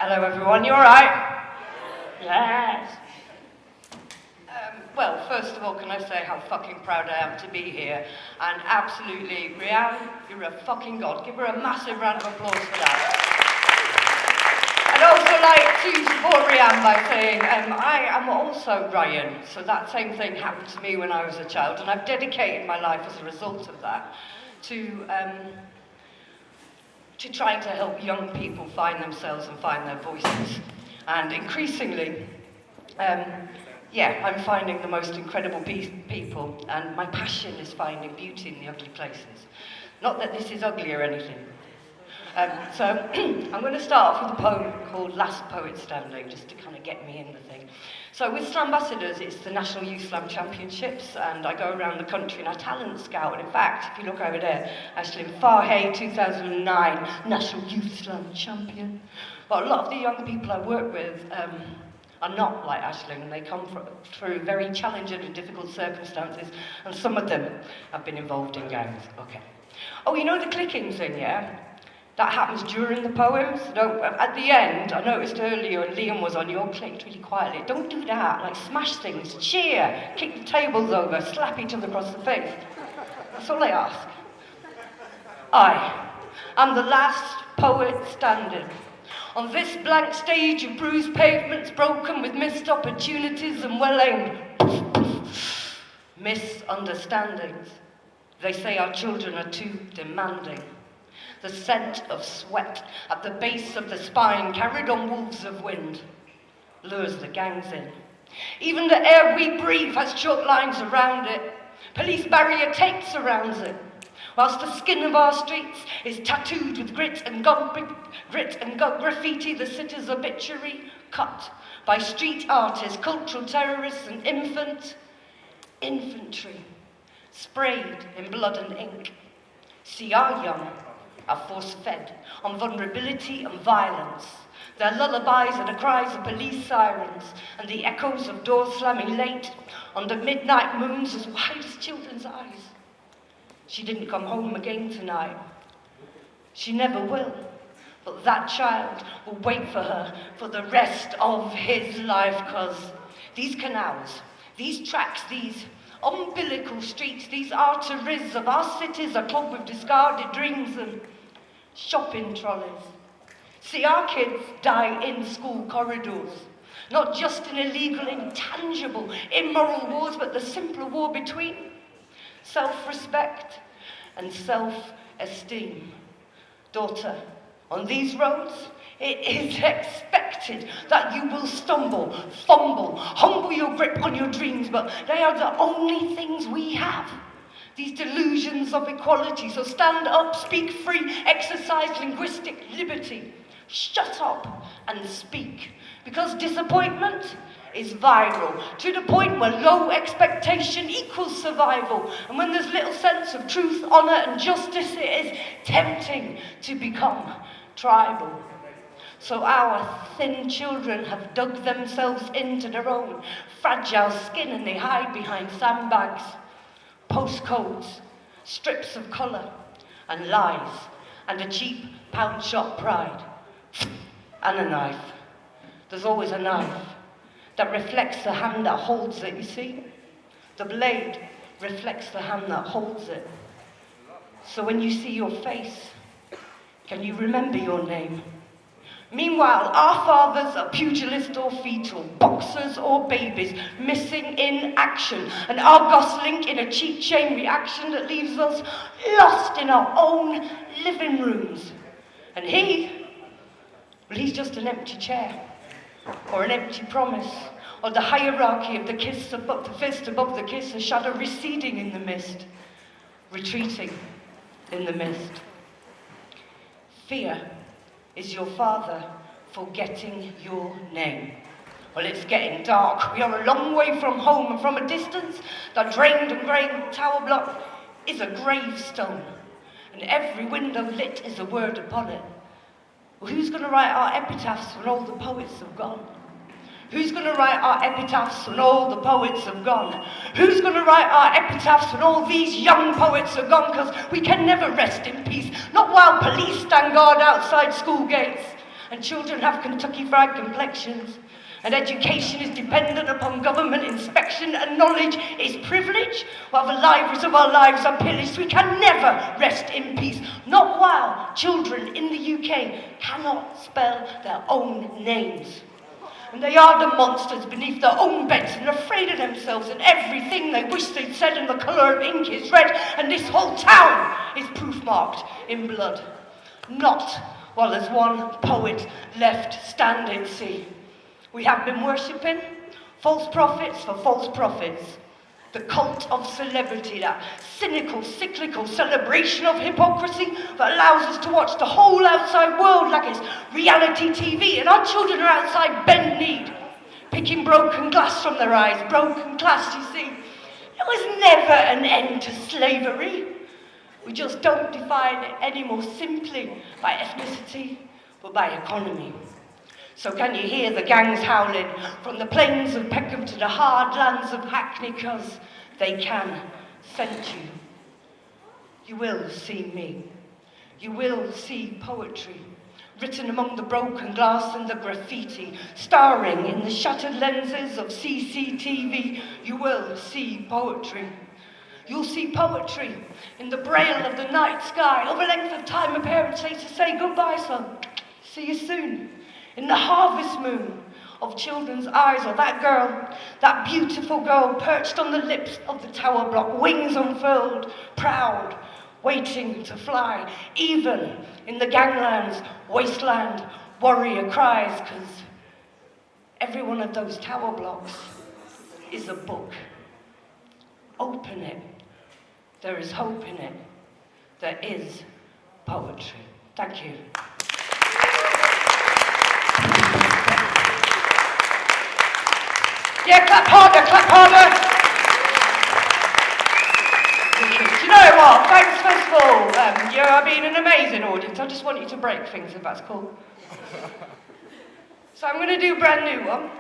Hello everyone, you alright? Yes. Well, first of all, can I say how fucking proud I am to be here? And absolutely, Rianne, you're a fucking god. Give her a massive round of applause for that. I'd also like to support Rianne by saying I am also Ryan, so that same thing happened to me when I was a child, and I've dedicated my life as a result of that to trying to help young people find themselves and find their voices. And increasingly, I'm finding the most incredible people, and my passion is finding beauty in the ugly places. Not that this is ugly or anything. So I'm going to start off with a poem called Last Poet Standing, just to kind of get me in the thing. So with Slambassadors, it's the National Youth Slam Championships, and I go around the country and I talent scout. And in fact, if you look over there, Aisling Farhay, 2009, National Youth Slam Champion. But a lot of the young people I work with are not like Aisling, and they come through very challenging and difficult circumstances, and some of them have been involved in gangs. Okay. Oh, you know the clicking thing, yeah? That happens during the poems. No, at the end, I noticed earlier when Liam was on, you all clicked really quietly. Don't do that, like smash things, cheer, kick the tables over, slap each other across the face. That's all I ask. I am the last poet standing. On this blank stage of bruised pavements, broken with missed opportunities and well-aimed misunderstandings. They say our children are too demanding. The scent of sweat at the base of the spine, carried on wolves of wind, lures the gangs in. Even the air we breathe has chalk lines around it. Police barrier tape surrounds it. Whilst the skin of our streets is tattooed with grit and graffiti, the city's obituary cut by street artists, cultural terrorists and infantry, sprayed in blood and ink. See our young are force-fed on vulnerability and violence. Their lullabies are the cries of police sirens and the echoes of doors slamming late under midnight moons as wide as children's eyes. She didn't come home again tonight. She never will, but that child will wait for her for the rest of his life, because these canals, these tracks, these umbilical streets, these arteries of our cities are clogged with discarded dreams and shopping trolleys. See, our kids die in school corridors, not just in illegal, intangible, immoral wars, but the simpler war between self-respect and self-esteem. Daughter, on these roads, it is expected that you will stumble, fumble, humble your grip on your dreams, but they are the only things we have. These delusions of equality. So stand up, speak free, exercise linguistic liberty. Shut up and speak, because disappointment is viral, to the point where low expectation equals survival. And when there's little sense of truth, honor, and justice, it is tempting to become tribal. So our thin children have dug themselves into their own fragile skin, and they hide behind sandbags, postcodes, strips of colour, and lies, and a cheap pound shop pride, and a knife. There's always a knife that reflects the hand that holds it, you see? The blade reflects the hand that holds it. So when you see your face, can you remember your name? Meanwhile, our fathers are pugilist or fetal, boxers or babies, missing in action, an Argos link in a cheap chain reaction that leaves us lost in our own living rooms. And he's just an empty chair, or an empty promise, or the hierarchy of the kiss above the fist above the kiss, a shadow receding in the mist, retreating in the mist. Fear is your father forgetting your name. Well, it's getting dark. We are a long way from home, and from a distance, the drained and grey tower block is a gravestone, and every window lit is a word upon it. Well, who's going to write our epitaphs when all the poets have gone? Who's going to write our epitaphs when all the poets have gone? Who's going to write our epitaphs when all these young poets are gone? Because we can never rest in peace, not while police stand guard outside school gates and children have Kentucky Fried complexions, and education is dependent upon government inspection, and knowledge is privilege, while the libraries of our lives are pillaged, we can never rest in peace, not while children in the UK cannot spell their own names. And they are the monsters beneath their own beds and afraid of themselves, and everything they wish they'd said in the colour of ink is red, and this whole town is proof marked in blood. Not while there's one poet left standing, see. We have been worshipping false prophets for false prophets. The cult of celebrity, that cynical, cyclical celebration of hypocrisy that allows us to watch the whole outside world like it's reality TV, and our children are outside bent kneed, picking broken glass from their eyes. Broken glass, you see. There was never an end to slavery. We just don't define it any more simply by ethnicity, but by economy. So can you hear the gangs howling from the plains of Peckham to the hard lands of Hackney, 'cause they can scent you. You will see me. You will see poetry, written among the broken glass and the graffiti, starring in the shattered lenses of CCTV. You will see poetry. You'll see poetry in the braille of the night sky. Over length of time, a parent says to say, "Goodbye, son. See you soon." In the harvest moon of children's eyes, or that girl, that beautiful girl perched on the lips of the tower block, wings unfurled, proud, waiting to fly. Even in the gangland's wasteland, warrior cries, 'cause every one of those tower blocks is a book. Open it. There is hope in it. There is poetry. Thank you. Yeah, clap harder, clap harder. Do you know what? Thanks, first of all. You're being an amazing audience. I just want you to break things, if that's cool. So I'm going to do a brand new one.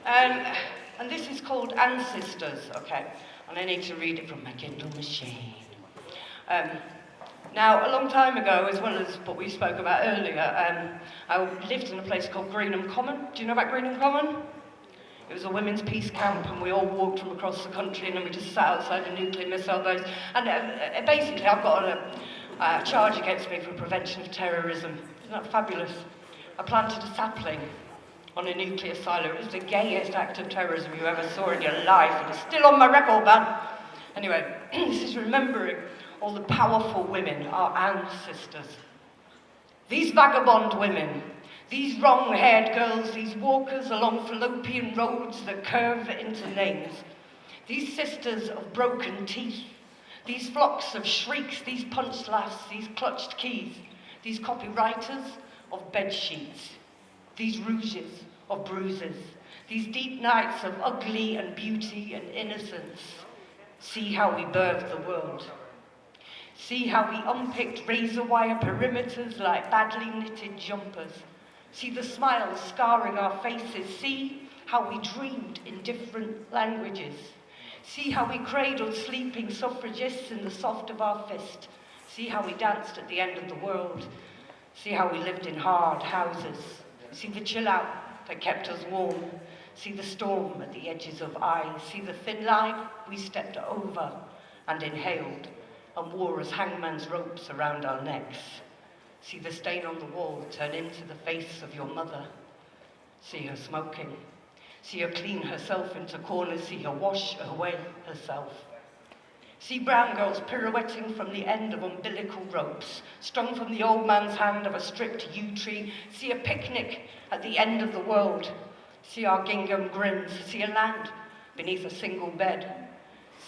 And this is called Ancestors, okay? And I need to read it from my Kindle machine. Now, a long time ago, as well as what we spoke about earlier, I lived in a place called Greenham Common. Do you know about Greenham Common? It was a women's peace camp, and we all walked from across the country, and then we just sat outside a nuclear missile base. And basically, I've got a charge against me for prevention of terrorism. Isn't that fabulous? I planted a sapling on a nuclear silo. It was the gayest act of terrorism you ever saw in your life. It is still on my record, man. Anyway, this is remembering all the powerful women, our ancestors. These vagabond women, these wrong-haired girls, these walkers along fallopian roads that curve into names, these sisters of broken teeth, these flocks of shrieks, these punched laughs, these clutched keys, these copywriters of bed sheets, these rouges of bruises, these deep nights of ugly and beauty and innocence. See how we birthed the world. See how we unpicked razor wire perimeters like badly knitted jumpers. See the smiles scarring our faces. See how we dreamed in different languages. See how we cradled sleeping suffragists in the soft of our fist. See how we danced at the end of the world. See how we lived in hard houses. See the chill out that kept us warm. See the storm at the edges of eyes. See the thin line we stepped over and inhaled and wore as hangman's ropes around our necks. See the stain on the wall turn into the face of your mother. See her smoking. See her clean herself into corners. See her wash away herself. See brown girls pirouetting from the end of umbilical ropes, strung from the old man's hand of a stripped yew tree. See a picnic at the end of the world. See our gingham grins. See a land beneath a single bed.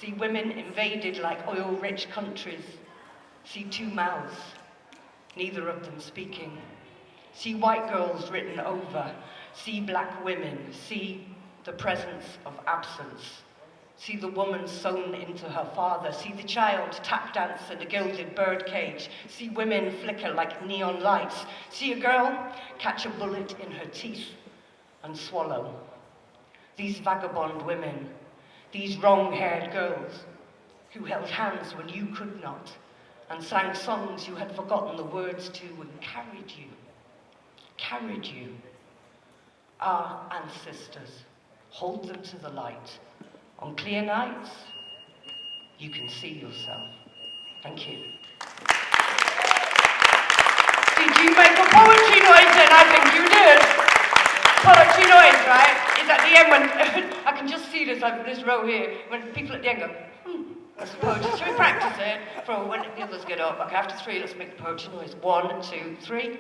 See women invaded like oil-rich countries. See two mouths, neither of them speaking. See white girls written over. See black women. See the presence of absence. See the woman sewn into her father. See the child tap dance in a gilded birdcage. See women flicker like neon lights. See a girl catch a bullet in her teeth and swallow. These vagabond women, these wrong-haired girls who held hands when you could not and sang songs you had forgotten the words to and carried you. carried you, our ancestors. Hold them to the light. On clear nights, you can see yourself. Thank you. Did you make a poetry noise then? I think you did. Poetry noise, right? Is at the end when, I can just see this row here, when people at the end go, that's the poetry. Should we practice it for when the others get up? Okay, after 3, let's make the poetry noise. 1, 2, 3.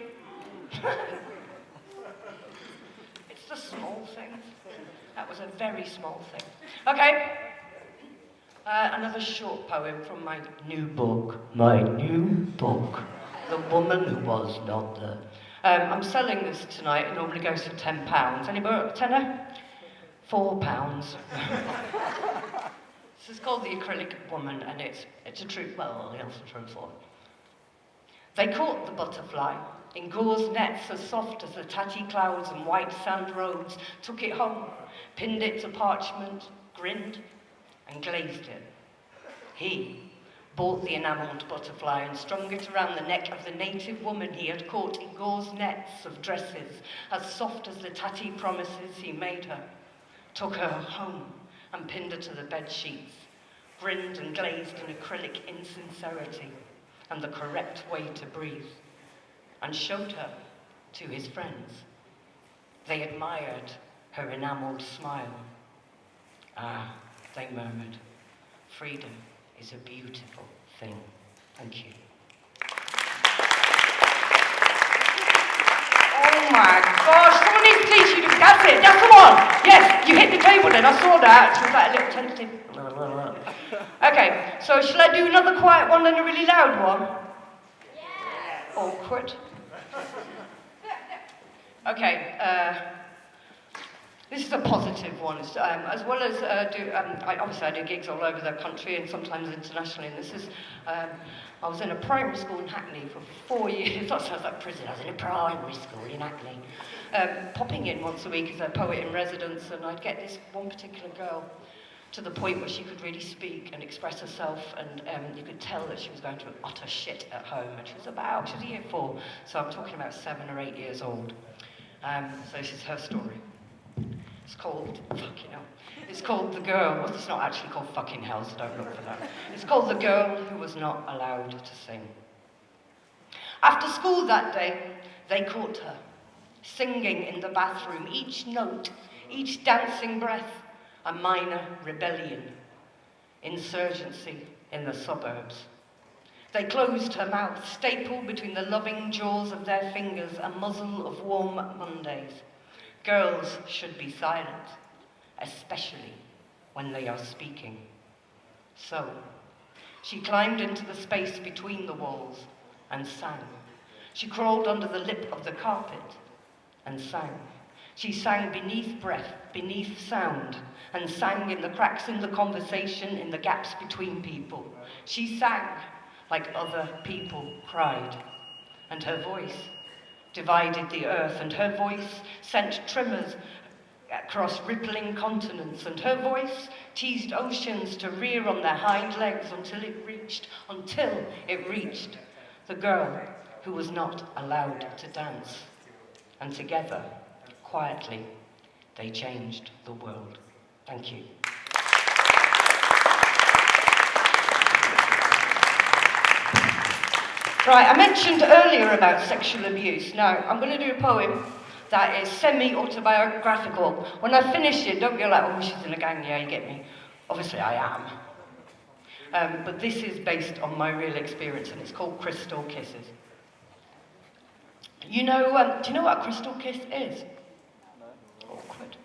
It's the small things. That was a very small thing. Okay. Another short poem from my new book. My new book. The Woman Who Was Not There. I'm selling this tonight. It normally goes for £10. Anybody got a tenner? £4. This is called The Acrylic Woman, and it's a true, well, it's a true story. They caught the butterfly in gauze nets as soft as the tatty clouds and white sand roads, took it home, pinned it to parchment, grinned, and glazed it. He bought the enamelled butterfly and strung it around the neck of the native woman he had caught in gauze nets of dresses, as soft as the tatty promises he made her, took her home and pinned her to the bed sheets, grinned and glazed in acrylic insincerity and the correct way to breathe, and showed her to his friends. They admired her enamelled smile. Ah, they murmured, freedom is a beautiful thing. Thank you. Oh my gosh, someone needs to teach you to, that's it, that's the one. Yes, you hit the table then, I saw that. It was like a little tentative. Okay, so shall I do another quiet one and a really loud one? Yeah. Awkward. Okay, this is a positive one, as well as I do gigs all over the country and sometimes internationally, and this is, I was in a primary school in Hackney for 4 years. That sounds like prison. I was in a primary school in Hackney, popping in once a week as a poet in residence, and I'd get this one particular girl to the point where she could really speak and express herself, and you could tell that she was going through utter shit at home, and she was a year 4, so I'm talking about 7 or 8 years old. So this is her story. It's called, fucking hell. It's called The Girl. Well, it's not actually called fucking hell, so don't look for that. It's called The Girl Who Was Not Allowed to Sing. After school that day, they caught her, singing in the bathroom, each note, each dancing breath, a minor rebellion, insurgency in the suburbs. They closed her mouth, stapled between the loving jaws of their fingers, a muzzle of warm Mondays. Girls should be silent, especially when they are speaking. So, she climbed into the space between the walls and sang. She crawled under the lip of the carpet and sang. She sang beneath breath, beneath sound, and sang in the cracks in the conversation, in the gaps between people. She sang like other people cried, and her voice divided the earth, and her voice sent tremors across rippling continents, and her voice teased oceans to rear on their hind legs until it reached the girl who was not allowed to dance. And together, quietly, they changed the world. Thank you. Right, I mentioned earlier about sexual abuse. Now, I'm going to do a poem that is semi-autobiographical. When I finish it, don't go like, oh, she's in a gang, yeah, you get me. Obviously, I am. But this is based on my real experience, and it's called Crystal Kisses. Do you know what a crystal kiss is? Awkward.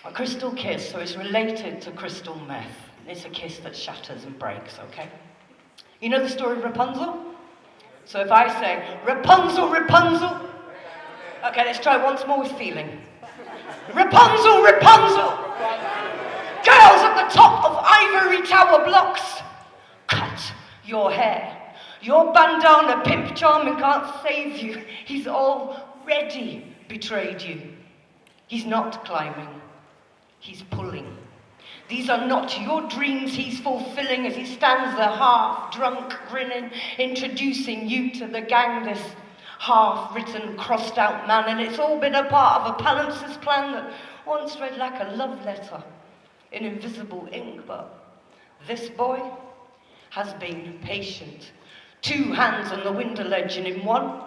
A crystal kiss, so it's related to crystal meth. It's a kiss that shatters and breaks, okay? You know the story of Rapunzel? So if I say, Rapunzel, Rapunzel. Okay, let's try once more with feeling. Rapunzel, Rapunzel. Girls at the top of ivory tower blocks. Cut your hair. Your bandana pimp charming can't save you. He's already betrayed you. He's not climbing. He's pulling. These are not your dreams he's fulfilling as he stands there half drunk, grinning, introducing you to the gang, this half-written, crossed-out man, and it's all been a part of a palimpsest plan that once read like a love letter in invisible ink. But this boy has been patient. 2 hands on the window ledge, and in one,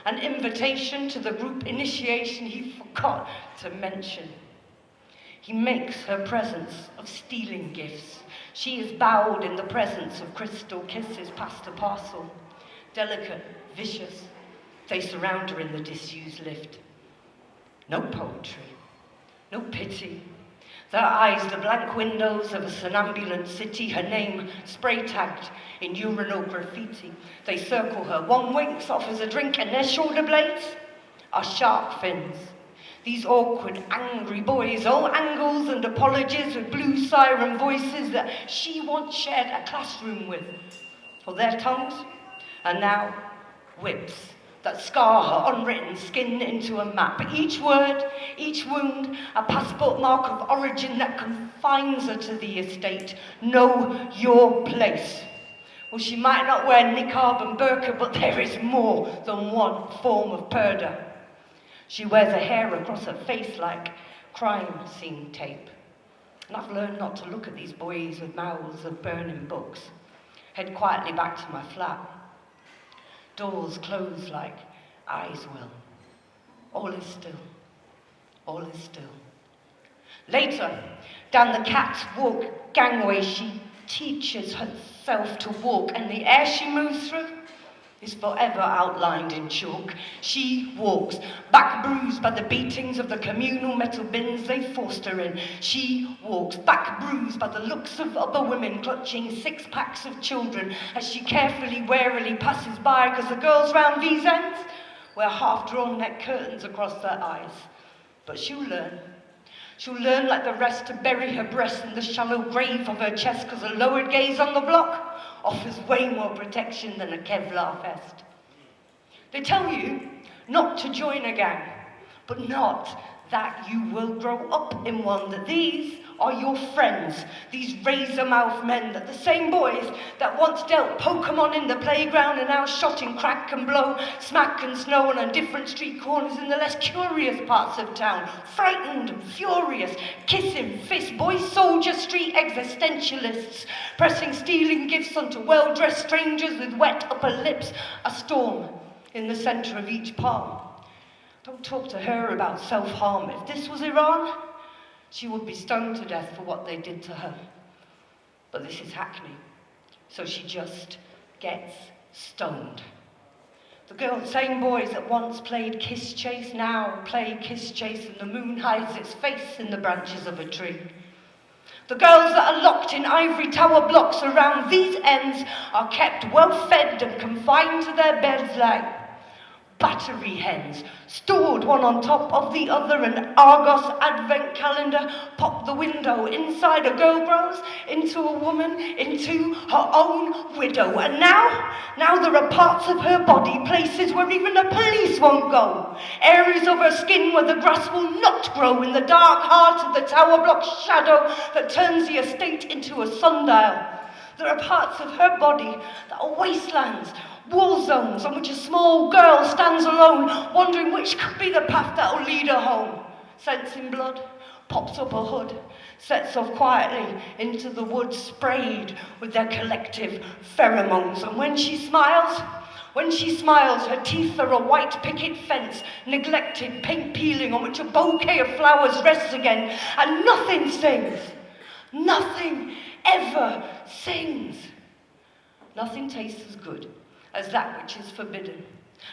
an invitation to the group initiation he forgot to mention. He makes her presents of stealing gifts. She is bowed in the presence of crystal kisses past a parcel. Delicate, vicious, they surround her in the disused lift. No poetry, no pity. Their eyes, the blank windows of a somnambulant city, her name spray-tagged in urinal graffiti. They circle her. One winks, offers a drink, and their shoulder blades are shark fins. These awkward, angry boys, all angles and apologies with blue siren voices that she once shared a classroom with. For their tongues are now whips that scar her unwritten skin into a map. Each word, each wound, a passport mark of origin that confines her to the estate. Know your place. Well, she might not wear niqab and burqa, but there is more than one form of purdah. She wears her hair across her face like crime scene tape. And I've learned not to look at these boys with mouths of burning books. Head quietly back to my flat. Doors close like eyes will. All is still. All is still. Later, down the catwalk gangway, she teaches herself to walk, and the air she moves through is forever outlined in chalk. She walks, back bruised by the beatings of the communal metal bins they forced her in. She walks, back bruised by the looks of other women clutching 6 packs of children as she carefully, warily passes by, because the girls round these ends wear half-drawn neck curtains across their eyes. But she'll learn. She'll learn like the rest to bury her breast in the shallow grave of her chest, because a lowered gaze on the block offers way more protection than a Kevlar vest. They tell you not to join a gang, but not that you will grow up in one, that these are your friends, these razor-mouthed men, that the same boys that once dealt Pokemon in the playground are now shot in crack and blow, smack and snow on different street corners in the less curious parts of town, frightened and furious, kissing fists, boys soldier street existentialists, pressing stealing gifts onto well-dressed strangers with wet upper lips, a storm in the centre of each palm. Don't talk to her about self-harm. If this was Iran, she would be stoned to death for what they did to her. But this is Hackney, so she just gets stoned. The same boys that once played kiss chase now play kiss chase, and the moon hides its face in the branches of a tree. The girls that are locked in ivory tower blocks around these ends are kept well fed and confined to their beds like battery hens, stored one on top of the other. An Argos advent calendar pop the window. Inside, a girl grows into a woman, into her own widow. And now there are parts of her body, places where even the police won't go. Areas of her skin where the grass will not grow, in the dark heart of the tower block shadow that turns the estate into a sundial. There are parts of her body that are wastelands, war zones on which a small girl stands alone, wondering which could be the path that will lead her home. Sensing blood, pops up a hood, sets off quietly into the woods, sprayed with their collective pheromones. And when she smiles, her teeth are a white picket fence, neglected paint peeling on which a bouquet of flowers rests again, and nothing sings. Nothing ever sings. Nothing tastes as good as that which is forbidden.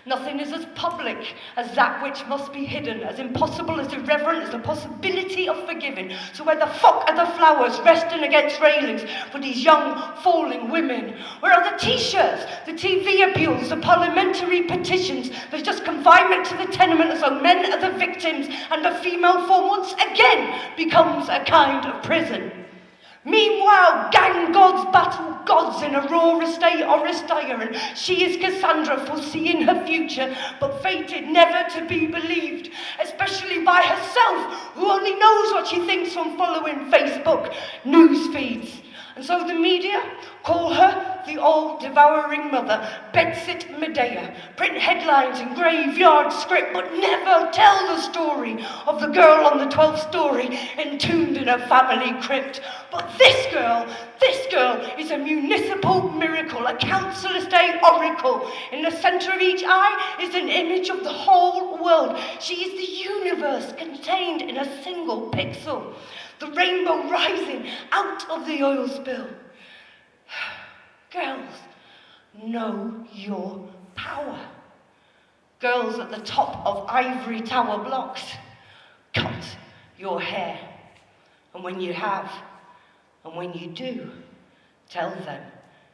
Nothing is as public as that which must be hidden, as impossible, as irreverent as the possibility of forgiving. So where the fuck are the flowers resting against railings for these young, falling women? Where are the t-shirts, the TV appeals, the parliamentary petitions? There's just confinement to the tenement as though men are the victims, and the female form once again becomes a kind of prison. Meanwhile, gang gods battle gods in a raw estate Oristire, and she is Cassandra, foreseeing her future, but fated never to be believed, especially by herself, who only knows what she thinks from following Facebook news feeds. And so the media Call her the all-devouring mother, bedsit Medea. Print headlines in graveyard script, but never tell the story of the girl on the 12th story entombed in a family crypt. But this girl is a municipal miracle, a council estate oracle. In the centre of each eye is an image of the whole world. She is the universe contained in a single pixel. The rainbow rising out of the oil spill. Girls, know your power. Girls at the top of ivory tower blocks, cut your hair. And when you have, and when you do, tell them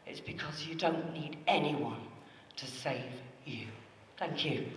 it's because you don't need anyone to save you. Thank you.